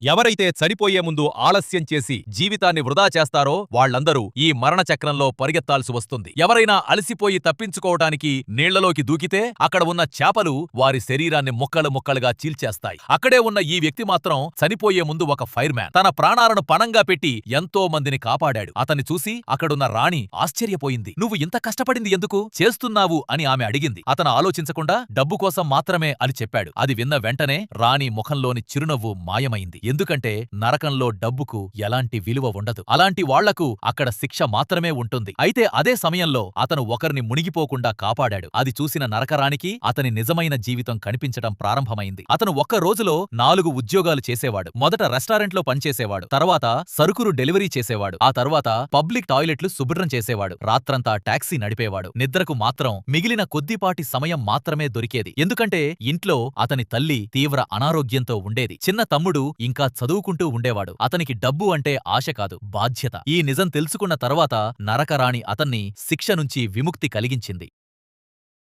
ఎవరైతే చనిపోయే ముందు ఆలస్యం చేసి జీవితాన్ని వృధా చేస్తారో వాళ్లందరూ ఈ మరణ చక్రంలో పరిగెత్తాల్సి వస్తుంది. ఎవరైనా అలసిపోయి తప్పించుకోవటానికి నీళ్లలోకి దూకితే అక్కడ ఉన్న చేపలు వారి శరీరాన్ని ముక్కలు ముక్కలుగా చీల్చేస్తాయి. అక్కడే ఉన్న ఈ వ్యక్తి మాత్రం చనిపోయే ముందు ఒక ఫైర్ మ్యాన్. తన ప్రాణాలను పణంగా పెట్టి ఎంతో మందిని కాపాడాడు. అతన్ని చూసి అక్కడున్న రాణి ఆశ్చర్యపోయింది. "నువ్వు ఇంత కష్టపడింది ఎందుకు చేస్తున్నావు?" అని ఆమె అడిగింది. అతను ఆలోచించకుండా డబ్బు కోసం మాత్రమే అని చెప్పాడు. అది విన్న వెంటనే రాణి ముఖంలోని చిరునవ్వు మాయమైంది. ఎందుకంటే నరకంలో డబ్బుకు ఎలాంటి విలువ ఉండదు. అలాంటి వాళ్లకు అక్కడ శిక్ష మాత్రమే ఉంటుంది. అయితే అదే సమయంలో అతను ఒకరిని మునిగిపోకుండా కాపాడాడు. అది చూసిన నరకరానికి అతని నిజమైన జీవితం కనిపించడం ప్రారంభమైంది. అతను ఒక్క రోజులో 4 ఉద్యోగాలు చేసేవాడు. మొదట రెస్టారెంట్లో పనిచేసేవాడు. తర్వాత సరుకులు డెలివరీ చేసేవాడు. ఆ తర్వాత పబ్లిక్ టాయిలెట్లు శుభ్రం చేసేవాడు. రాత్రంతా టాక్సీ నడిపేవాడు. నిద్రకు మాత్రం మిగిలిన కొద్దిపాటి సమయం మాత్రమే దొరికేది. ఎందుకంటే ఇంట్లో అతని తల్లి తీవ్ర అనారోగ్యంతో ఉండేది. చిన్న తమ్ముడు ఇంకా చదువుకుంటూ ఉండేవాడు. అతనికి డబ్బు అంటే ఆశ కాదు, బాధ్యత. ఈ నిజం తెలుసుకున్న తర్వాత నరకరాణి అతన్ని శిక్ష నుంచి విముక్తి కలిగించింది.